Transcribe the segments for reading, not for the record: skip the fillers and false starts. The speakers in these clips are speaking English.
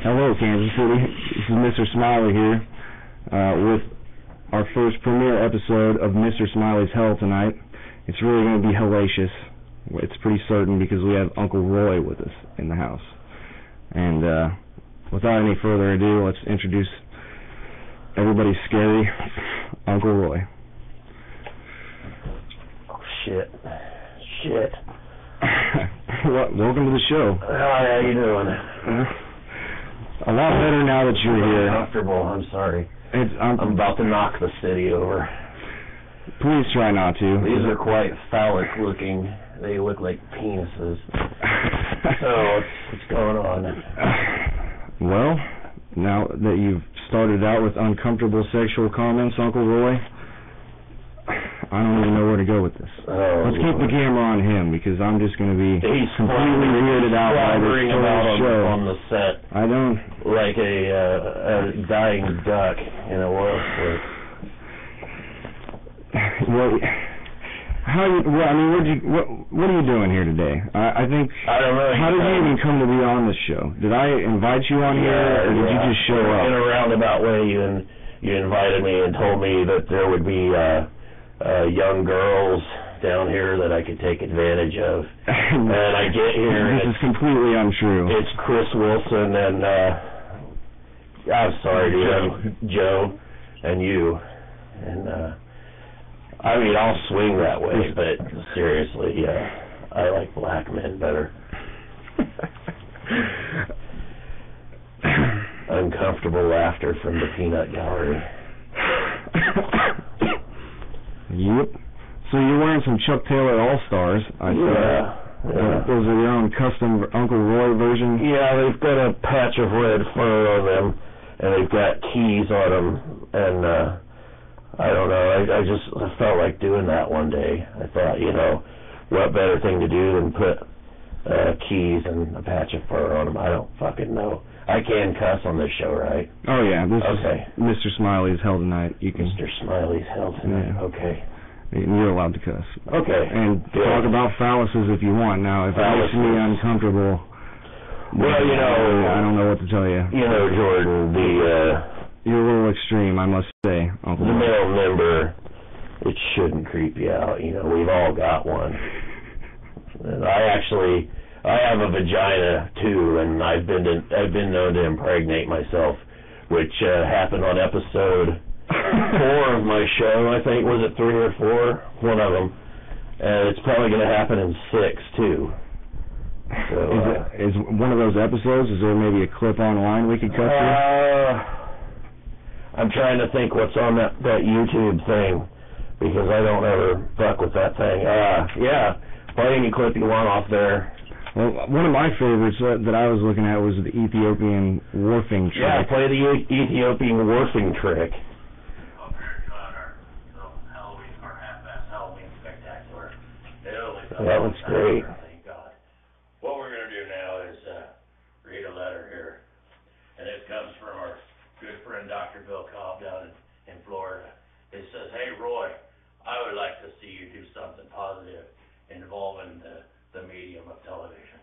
Hello, Kansas City. This is Mr. Smiley here with our first premiere episode of Mr. Smiley's Hell tonight. It's really going to be hellacious. It's pretty certain because we have Uncle Roy with us in the house. And without any further ado, let's introduce everybody's scary Uncle Roy. Oh, shit. Welcome to the show. Hi, how you doing? A lot better now that you're here. Comfortable, I'm sorry. I'm about to knock the city over. Please try not to. These are quite phallic looking. They look like penises. So, what's going on? Well, now that you've started out with uncomfortable sexual comments, Uncle Roy, I don't even know where to go with this. Let's keep the camera on him because I'm just going to be completely weirded out by this whole show. On the set. I don't... Like a dying duck in a oil slick. Well, what are you doing here today? I think... I don't know. How did you even come to be on this show? Did I invite you on here, or did you just show up? In a roundabout way, you invited me and told me that there would be young girls down here that I could take advantage of. And I get here. This is completely untrue. It's Chris Wilson and I'm sorry, dude, Joe and you. And I mean, I'll swing that way, but seriously, I like black men better. Uncomfortable laughter from the peanut gallery. Yep. So you're wearing some Chuck Taylor All-Stars, I saw. Yeah. Those are your own custom Uncle Roy version? Yeah, they've got a patch of red fur on them, and they've got keys on them, and I don't know, I felt like doing that one day. I thought, what better thing to do than put keys and a patch of fur on them? I don't fucking know. I can cuss on this show, right? Oh, yeah. This okay. is Mr. Smiley's Hell tonight. You can... Mr. Smiley's Hell tonight. Yeah. Okay. You're allowed to cuss. Okay. And talk about phalluses if you want. Now, if it makes me uncomfortable... Well, I don't know what to tell you. Jordan, you're a little extreme, I must say, Uncle. The male member, it shouldn't creep you out. We've all got one. And I have a vagina too, and I've been known to impregnate myself, which happened on episode 4 of my show. I think, was it 3 or 4? One of them, and it's probably going to happen in 6 too. So, is one of those episodes? Is there maybe a clip online we could cut to? I'm trying to think what's on that YouTube thing, because I don't ever fuck with that thing. Yeah, play any clip you want off there. Well, one of my favorites that I was looking at was the Ethiopian wharfing trick. Yeah, play the Ethiopian wharfing trick. That looks great. Thank God. What we're going to do now is read a letter here. And it comes from our good friend Dr. Bill Cobb down in Florida. It says, "Hey Roy, I would like to see you do something positive involving the medium of television."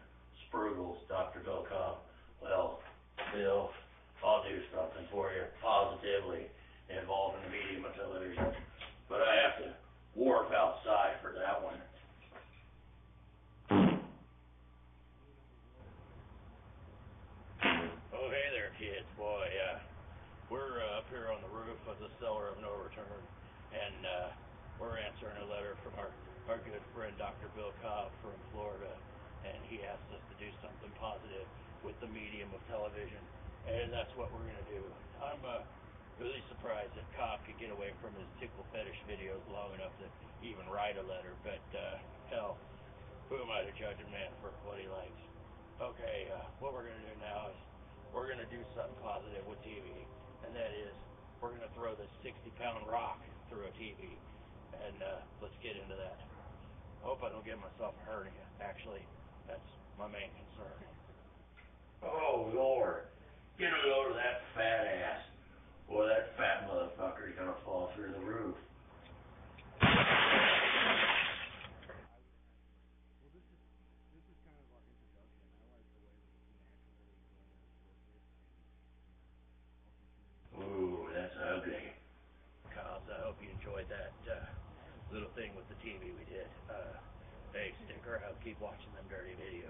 Sprugles, Dr. Bill Cobb. Well, Bill, I'll do something for you positively involving the medium of television. But I have to wharf outside for that one. Oh, hey there, kids. Boy, we're up here on the roof of the Cellar of No Return, and we're answering a letter from our good friend Dr. Bill Cobb from Florida, and he asked us to do something positive with the medium of television, and that's what we're going to do. I'm really surprised that Cobb could get away from his tickle fetish videos long enough to even write a letter, but hell, who am I to judge a man for what he likes? Okay, what we're going to do now is we're going to do something positive with TV, and that is we're going to throw this 60-pound rock through a TV, and let's get into that. I hope I don't get myself a hernia. Actually, that's my main concern. Oh, Lord. Get a load of that fat ass. Boy, that fat motherfucker's going to fall through the roof. TV we did. Hey, stick around, keep watching them dirty videos.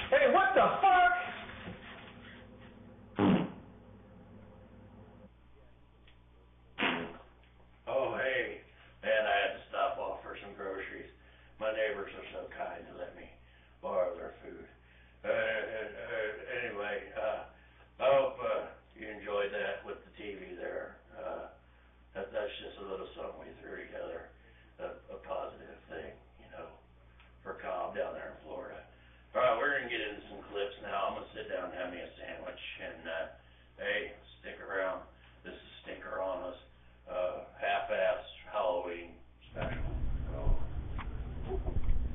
Hey, what the fuck? Oh, hey, man, I had to stop off for some groceries. My neighbors are so kind to let me borrow their food. Anyway, I hope you enjoyed that with the TV there. That's just a little something we threw together, a positive thing, you know, for Cobb down there in Florida. All right, we're going to get into some clips now. I'm going to sit down and have me a sandwich, and hey, stick around. This is Stinker on Us, half-ass Halloween special.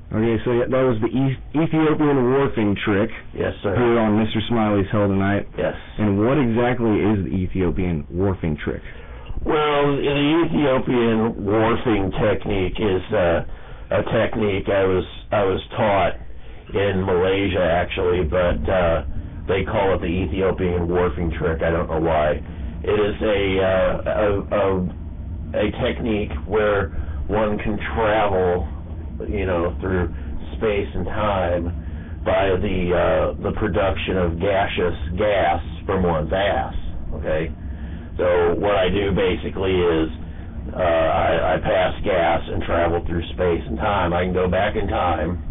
Okay, so yeah, that was the Ethiopian warping trick. Yes, sir. Here on Mr. Smiley's Hell Tonight. Yes. And what exactly is the Ethiopian warping trick? Well, the Ethiopian warping technique is a technique I was taught in Malaysia, actually, but they call it the Ethiopian warping trick. I don't know why. It is a technique where one can travel, you know, through space and time by the production of gaseous gas from one's ass. Okay, so what I do basically is I pass gas and travel through space and time. I can go back in time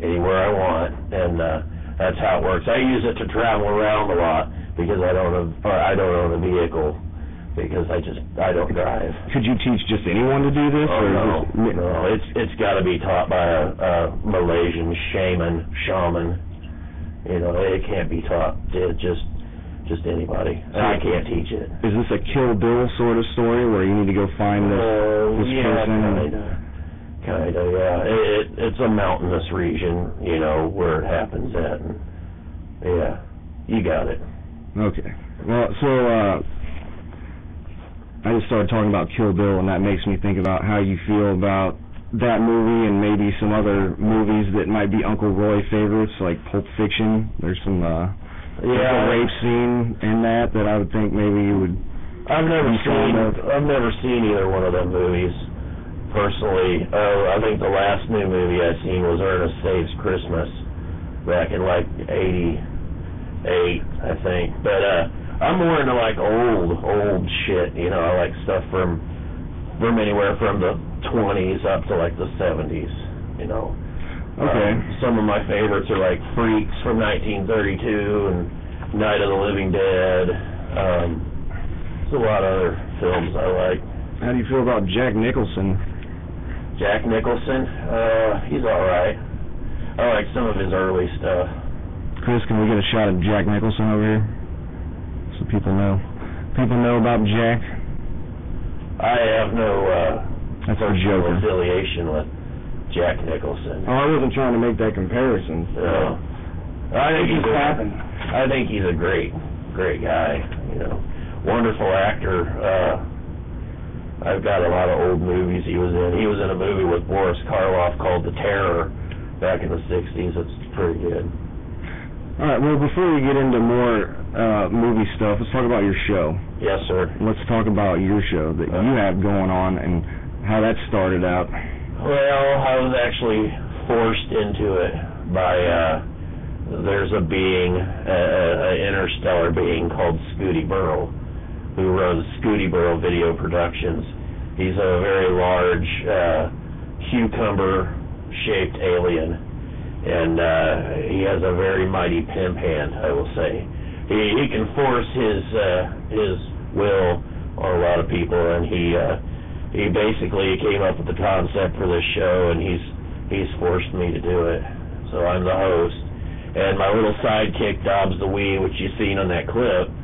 anywhere I want, and that's how it works. I use it to travel around a lot because I don't own a vehicle, because I don't drive. Could you teach just anyone to do this? Oh, or no, it's got to be taught by a Malaysian shaman. You know, it can't be taught to just anybody. I can't teach it. Is this a Kill Bill sort of story where you need to go find this person? Kinda, yeah. It's a mountainous region, you know, where it happens at. And, yeah, you got it. Okay. Well, so I just started talking about Kill Bill, and that makes me think about how you feel about that movie and maybe some other movies that might be Uncle Roy favorites, like Pulp Fiction. There's some rape scene in that I would think maybe you would. I've never seen either one of them movies. Personally, I think the last new movie I seen was Ernest Saves Christmas, back in like '88, I think. But I'm more into like old shit. You know, I like stuff from anywhere from the 20s up to like the 70s. You know. Okay. Some of my favorites are like Freaks from 1932 and Night of the Living Dead. There's a lot of other films I like. How do you feel about Jack Nicholson? Jack Nicholson, he's alright. I like some of his early stuff. Chris, can we get a shot of Jack Nicholson over here? So people know. People know about Jack? I have no That's our Joker. affiliation with Jack Nicholson. Oh, I wasn't trying to make that comparison. No. I think he's a great guy, you know. Wonderful actor. I've got a lot of old movies he was in. He was in a movie with Boris Karloff called The Terror back in the 60s. It's pretty good. All right, well, before we get into more movie stuff, let's talk about your show. Yes, sir. Let's talk about your show that you have going on and how that started out. Well, I was actually forced into it by, there's a being, an interstellar being called Scooty Burrow, who runs Scooty Burrow Video Productions. He's a very large, cucumber-shaped alien, and he has a very mighty pimp hand, I will say. He can force his will on a lot of people, and he basically came up with the concept for this show, and he's forced me to do it. So I'm the host, and my little sidekick Dobbs the Wee, which you've seen on that clip,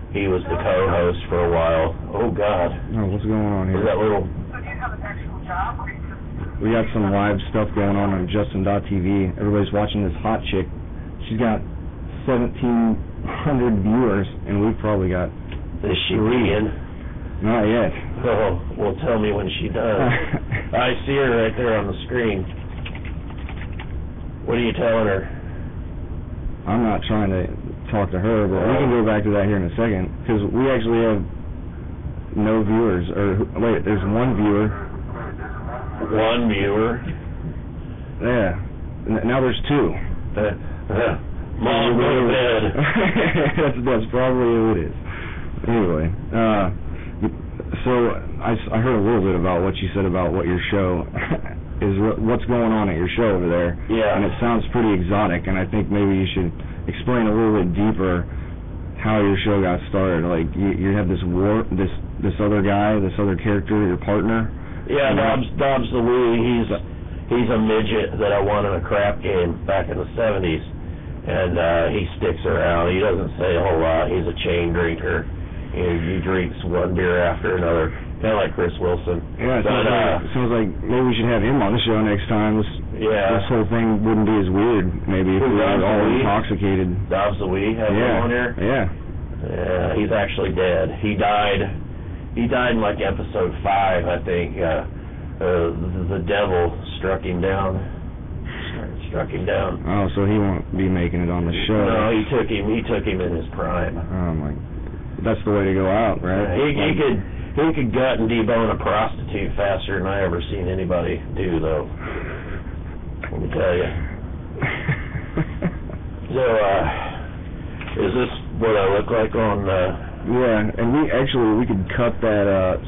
he was the co-host for a while. Oh, God. Oh, what's going on here? Is that little... So do you have an actual job? Or you just... We got some live stuff going on Justin.tv. Everybody's watching this hot chick. She's got 1,700 viewers, and we've probably got... Is she vegan? Not yet. Oh, well, tell me when she does. I see her right there on the screen. What are you telling her? I'm not trying to talk to her, but we can go back to that here in a second, because we actually have no viewers. Or wait, there's one viewer. One viewer? Yeah. Now there's two. Mom, go to bed. that's probably who it is. Anyway, so I heard a little bit about what you said about what your show is, what's going on at your show over there. Yeah. And it sounds pretty exotic, and I think maybe you should explain a little bit deeper how your show got started. Like, you have this other guy, this other character, your partner. Yeah, Dobbs the Wee. He's a midget that I won in a crap game back in the 70s, and he sticks around. He doesn't say a whole lot. He's a chain drinker. He drinks one beer after another, kind of like Chris Wilson. Yeah, it sounds like maybe we should have him on the show next time. This whole thing wouldn't be as weird, maybe, if we were all intoxicated. Dobbs the Wee, have him on here? Yeah. Yeah, he's actually dead. He died in like episode 5, I think. The devil struck him down. Oh, so he won't be making it on the show. No, he took him in his prime. Oh my, that's the way to go out, right? He could gut and debone a prostitute faster than I ever seen anybody do, though. Let me tell you. So, is this what I look like on? Yeah, and we could cut that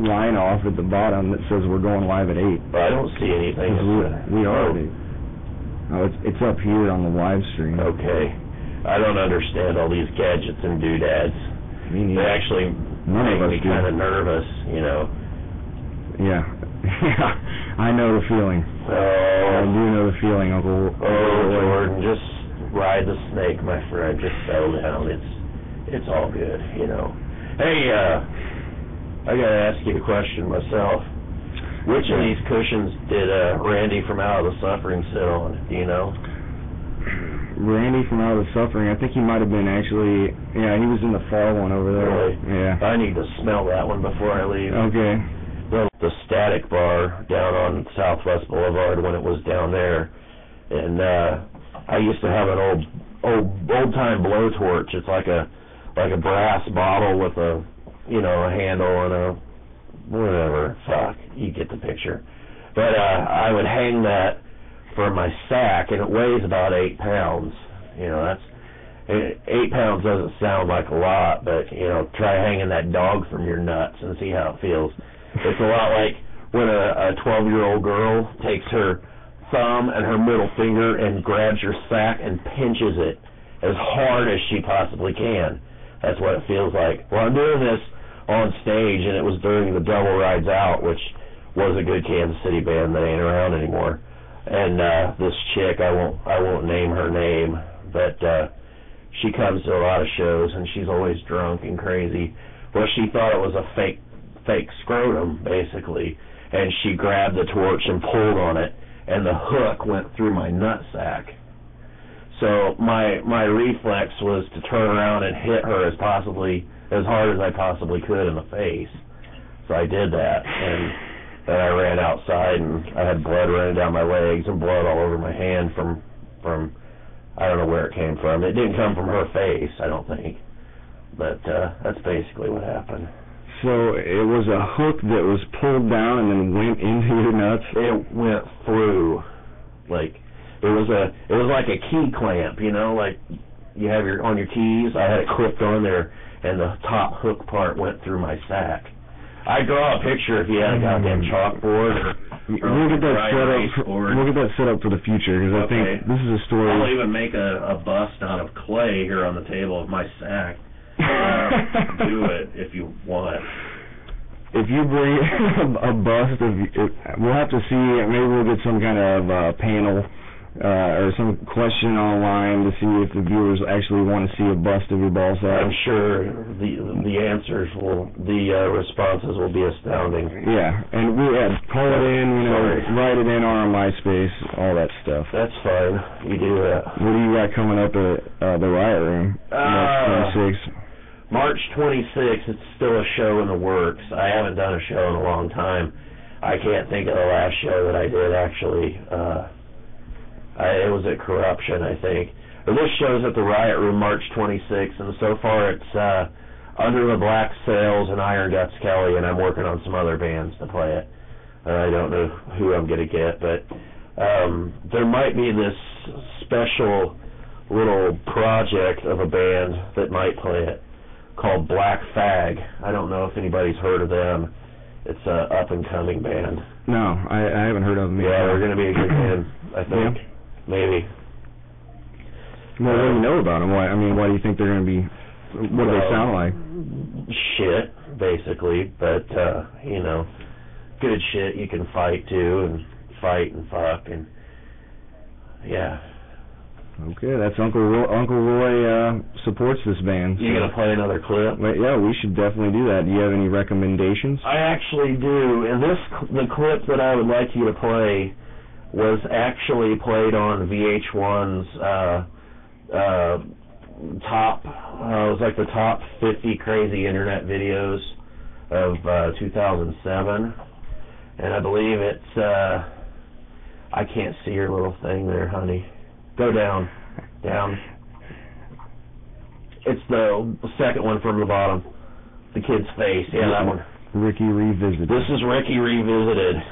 line off at the bottom that says we're going live at 8. But I don't see anything. We are at 8. Oh, it's up here on the live stream. Okay. I don't understand all these gadgets and doodads. Me neither. They actually make me kind of nervous, you know. Yeah. I know the feeling. I do know the feeling, Uncle. Jordan, just ride the snake, my friend. Just settle down. It's all good, you know. Hey, I gotta ask you a question myself. Which of these cushions did Randy from Out of the Suffering sit on? Do you know? Randy from Out of the Suffering, I think he might have been actually, yeah, he was in the far one over there. Really? Yeah. I need to smell that one before I leave. Okay. The Static Bar down on Southwest Boulevard when it was down there. And I used to have an old-time blowtorch. It's like a brass bottle with a handle and a whatever. Fuck, you get the picture. But I would hang that from my sack, and it weighs about 8 pounds. You know, 8 pounds doesn't sound like a lot, but try hanging that dog from your nuts and see how it feels. It's a lot like when a 12-year-old girl takes her thumb and her middle finger and grabs your sack and pinches it as hard as she possibly can. That's what it feels like. Well, I'm doing this on stage, and it was during the Double Rides Out, which was a good Kansas City band that ain't around anymore. And this chick, I won't name her name, but she comes to a lot of shows, and she's always drunk and crazy. Well, she thought it was a fake scrotum, basically, and she grabbed the torch and pulled on it, and the hook went through my nutsack. So my reflex was to turn around and hit her as hard as I possibly could in the face. So I did that, and then I ran outside, and I had blood running down my legs and blood all over my hand from I don't know where it came from. It didn't come from her face, I don't think. But that's basically what happened. So it was a hook that was pulled down and then went into your nuts? It went through, like... It was like a key clamp, like you have on your keys. I had it clipped on there, and the top hook part went through my sack. I'd draw a picture if you had a goddamn chalkboard. We'll get that set up for the future, because I think this is a story. I'll even make a bust out of clay here on the table of my sack. Do it if you want. If you bring a bust we'll have to see. Maybe we'll get some kind of panel. Or some question online to see if the viewers actually want to see a bust of your ball sack. I'm sure the responses will be astounding. Yeah, and call it in, write it in on our MySpace, all that stuff. That's fine. You do that. What do you got coming up at the Riot Room? March 26th. It's still a show in the works. I haven't done a show in a long time. I can't think of the last show that I did actually. It was at Corruption, I think. But this show's at the Riot Room March 26th, and so far it's Under the Black Sails and Iron Guts Kelly, and I'm working on some other bands to play it. I don't know who I'm going to get, but there might be this special little project of a band that might play it called Black Fag. I don't know if anybody's heard of them. It's an up-and-coming band. No, I haven't heard of them. Yeah, they're going to be a good band, I think. Yeah. Maybe. Well, what do you know about them? Why do you think they're going to be... What do they sound like? Shit, basically, but, good shit. You can fight, too, and fight and fuck, and, yeah. Okay, that's Uncle Roy supports this band. You going to play another clip? Yeah, we should definitely do that. Do you have any recommendations? I actually do, and the clip that I would like you to play was actually played on VH1's, it was like the top 50 crazy internet videos of 2007, and I believe it's I can't see your little thing there, honey. Go down. It's the second one from the bottom, the kid's face. Yeah, that one. Ricky Revisited. This is Ricky Revisited.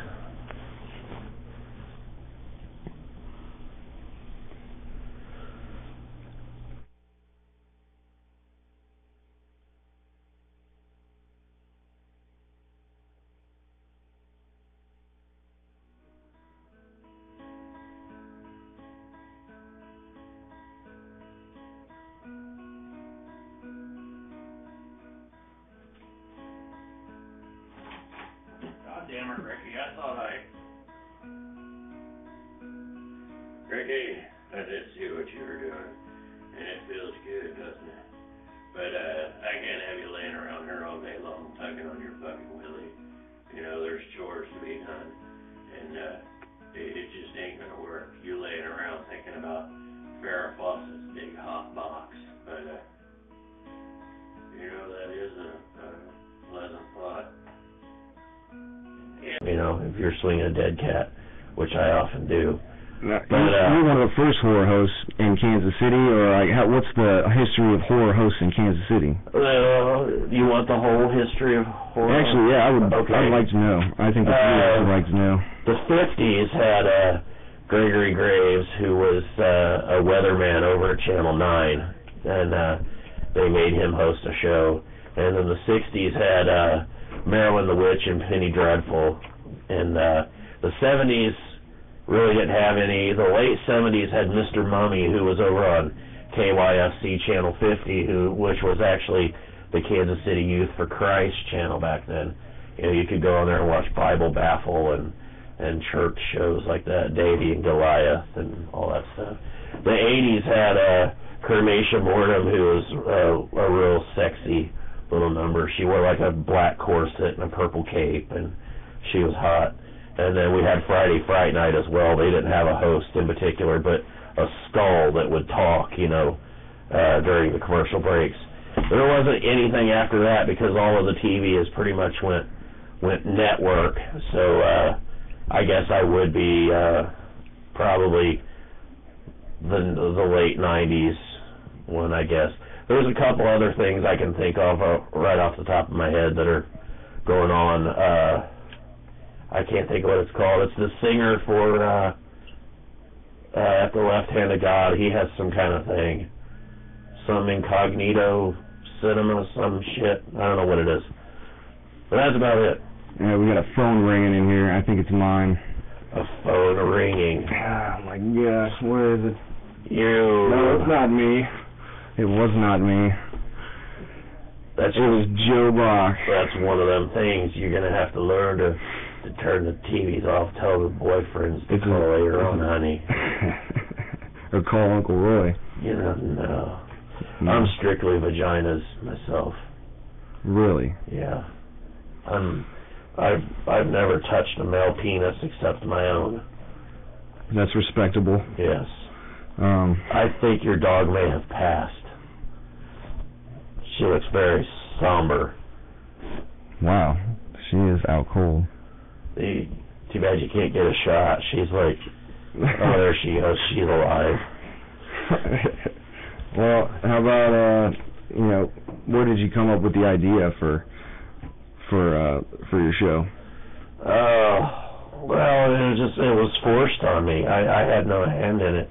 Damn it, Ricky, I thought Ricky, I did see what you were doing, and it feels good, doesn't it? But, I can't have you laying around here all day long tugging on your fucking willy. There's chores to be done, and, it just ain't gonna work. You laying around thinking about Farrah Fawcett's big hot box, but, that is a pleasant thought. If you're swinging a dead cat, which I often do. You're one of the first horror hosts in Kansas City, or what's the history of horror hosts in Kansas City? You want the whole history of horror? Actually, yeah, I'd like to know. I think I'd like to know. The 50s had Gregory Graves, who was a weatherman over at Channel 9, and they made him host a show. And then the 60s had Marilyn the Witch and Penny Dreadful, and the 70s really didn't have any. The late 70s had Mr. Mummy, who was over on KYFC Channel 50, which was actually the Kansas City Youth for Christ channel back then. You could go on there and watch Bible Baffle and church shows like that, Davy and Goliath and all that stuff. The 80s had Kermacia Mortem, who was a real sexy little number. She wore like a black corset and a purple cape, and she was hot. And then we had Friday Fright Night as well. They didn't have a host in particular, but a skull that would talk, during the commercial breaks. There wasn't anything after that because all of the TV is pretty much went network. So I guess I would be probably the late 90s one, I guess. There's a couple other things I can think of right off the top of my head that are going on. I can't think of what it's called. It's the singer for At the Left Hand of God. He has some kind of thing. Some incognito cinema, some shit. I don't know what it is. But that's about it. Yeah, we got a phone ringing in here. I think it's mine. A phone ringing. Oh my gosh, where is it? You. No, it's not me. It was not me. It was Joe Block. That's one of them things you're going to have to learn to turn the TVs off, tell the boyfriends to call later on, honey. Or call Uncle Roy. No. I'm strictly vaginas myself. Really? Yeah. I've never touched a male penis except my own. That's respectable. Yes. I think your dog may have passed. She looks very somber. Wow. She is out cold. Too bad you can't get a shot. She's like Oh, there she goes. She's alive. Well, how about where did you come up with the idea for your show? Well, it was forced on me. I had no hand in it.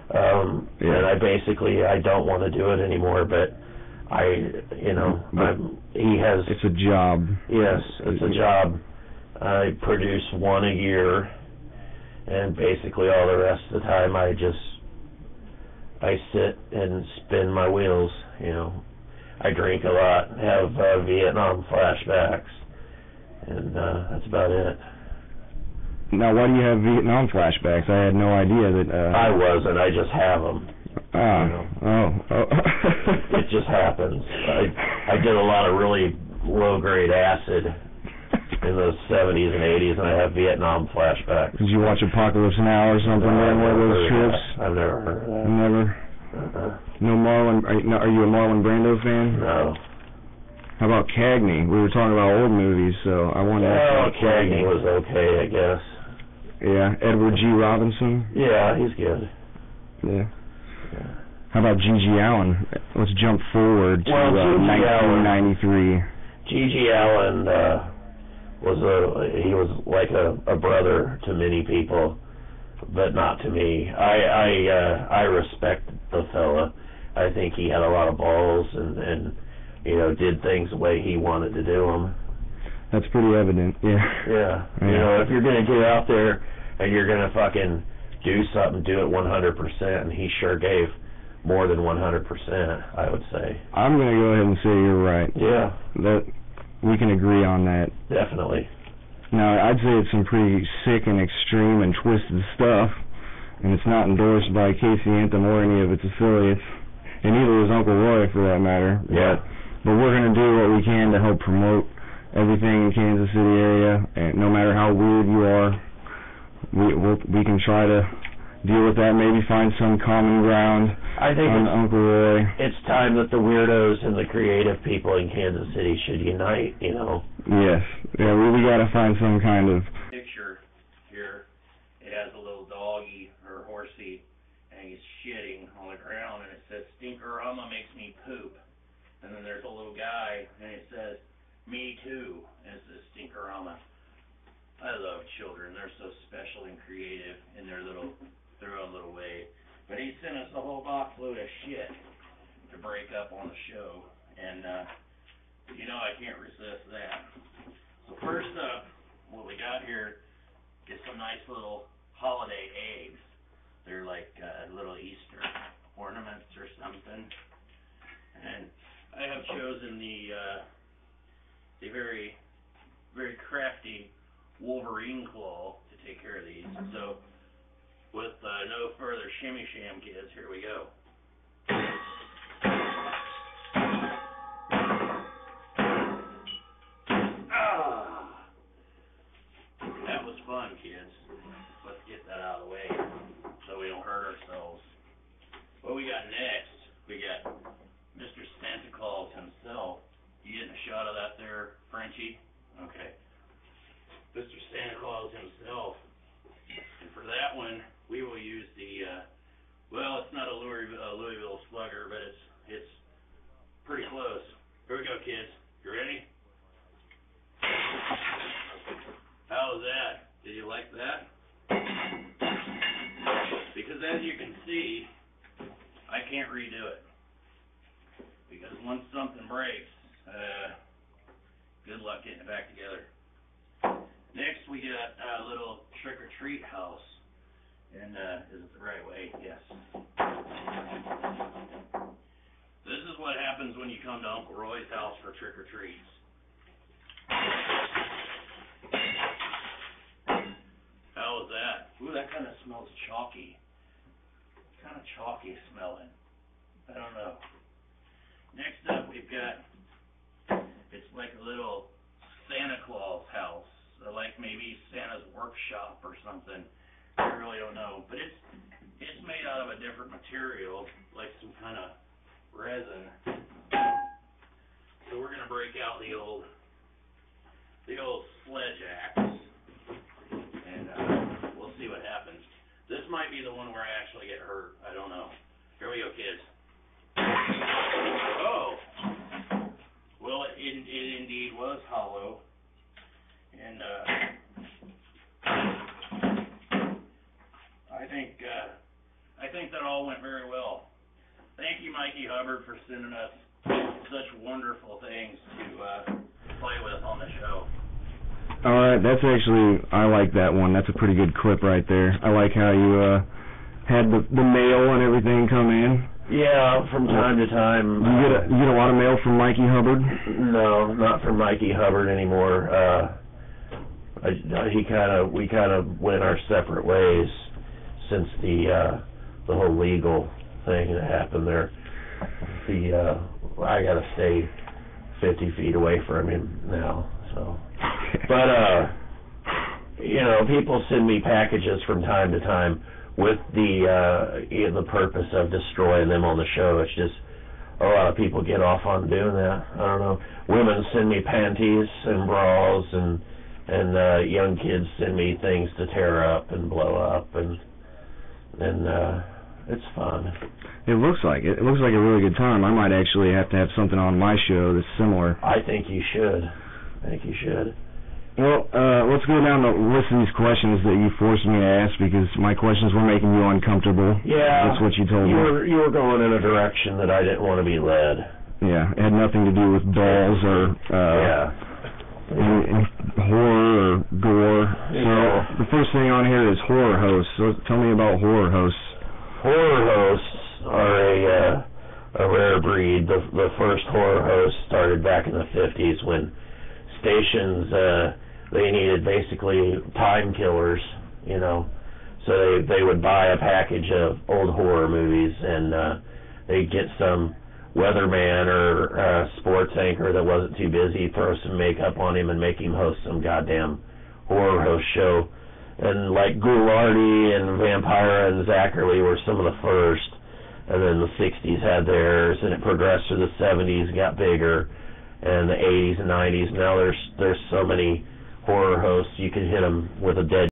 And I don't want to do it anymore, but he has... It's a job. Yes, it's a job. I produce one a year, and basically all the rest of the time I sit and spin my wheels, I drink a lot, have Vietnam flashbacks, and that's about it. Now, why do you have Vietnam flashbacks? I had no idea that... I wasn't, I just have them. Oh. It just happens. I did a lot of really low-grade acid in the 70s and 80s, and I have Vietnam flashbacks. Did you watch Apocalypse Now or something during one of those trips? I've never heard of that. Never? No Marlon... Are you a Marlon Brando fan? No. How about Cagney? We were talking about old movies, so I wanted to ask about Cagney was okay, I guess. Yeah, Edward G. Robinson? Yeah, he's good. Yeah. How about G.G. Allen? Let's jump forward to 1993. G.G. Allen was like a brother to many people, but not to me. I respect the fella. I think he had a lot of balls and did things the way he wanted to do them. That's pretty evident, yeah. Yeah. If you're going to get out there and you're going to fucking do something, do it 100%, and he sure gave more than 100%, I would say. I'm going to go ahead and say you're right. Yeah. That we can agree on that. Definitely. Now, I'd say it's some pretty sick and extreme and twisted stuff, and it's not endorsed by Casey Anthem or any of its affiliates, and neither is Uncle Roy, for that matter. Yeah. But we're going to do what we can to help promote everything in Kansas City area, and no matter how weird you are, we can try to deal with that, maybe find some common ground. I think on Uncle Roy. It's time that the weirdos and the creative people in Kansas City should unite, Yes. Yeah, we got to find some kind of... Picture here, it has a little doggy or horsey, and he's shitting on the ground, and it says, "Stinkerama makes me poop." And then there's a little guy, and it says, "Me too," and it says Stinkerama. I love children. They're so special and creative in their own little way. But he sent us a whole box load of shit to break up on the show, and I can't resist that. So first up, what we got here is some nice little holiday eggs. They're like little Easter ornaments or something, and I have chosen the very, very crafty Wolverine claw to take care of these. So, with no further shimmy sham, kids, here we go. That was fun, kids. Let's get that out of the way so we don't hurt ourselves. What we got next? We got Mr. Santa Claus himself. You getting a shot of that there, Frenchie? Okay. Mr. Santa Claus himself. And for that one, we will use the, it's not a Louisville Slugger, but it's pretty close. Here we go, kids. You ready? How's that? Did you like that? Because as you can see, I can't redo it. Because once something breaks, good luck getting it back together. Next, we got a little trick-or-treat house. And is it the right way? Yes. This is what happens when you come to Uncle Roy's house for trick-or-treats. How was that? Ooh, that kind of smells chalky. Kind of chalky smelling. I don't know. Next up, we've got, it's like a little Santa Claus house. Like maybe Santa's workshop or something. I really don't know. But it's made out of a different material, like some kind of resin. So we're going to break out the old sledge axe. And we'll see what happens. This might be the one where I actually get hurt. I don't know. Here we go, kids. Oh. Well, it indeed was hollow. And I think that all went very well. Thank you, Mikey Hubbard, for sending us such wonderful things to play with on the show. All right, that's actually, I like that one. That's a pretty good clip right there. I like how you had the mail and everything come in. Yeah, from time to time. You get a lot of mail from Mikey Hubbard? No, not from Mikey Hubbard anymore. We kind of went our separate ways since the whole legal thing that happened there. I gotta stay 50 feet away from him now. So, but people send me packages from time to time with the purpose of destroying them on the show. It's just a lot of people get off on doing that. I don't know. Women send me panties and bras, and young kids send me things to tear up and blow up, and it's fun. It looks like it. It looks like a really good time. I might actually have to have something on my show that's similar. I think you should. Well, let's go down the list of these questions that you forced me to ask because my questions were making you uncomfortable. Yeah. That's what you told me. You were going in a direction that I didn't want to be led. Yeah, it had nothing to do with dolls or horror or gore. So the first thing on here is horror hosts. So tell me about horror hosts. Horror hosts are a rare breed. The first horror host started back in the 50s when stations they needed basically time killers, so they would buy a package of old horror movies, and they'd get some weatherman or sports anchor that wasn't too busy, throw some makeup on him and make him host some goddamn horror host show. And like Ghoulardi and Vampira and Zachary were some of the first, and then the 60s had theirs, and it progressed to the 70s and got bigger, and the 80s and 90s. Now there's so many horror hosts, you could hit them with a dead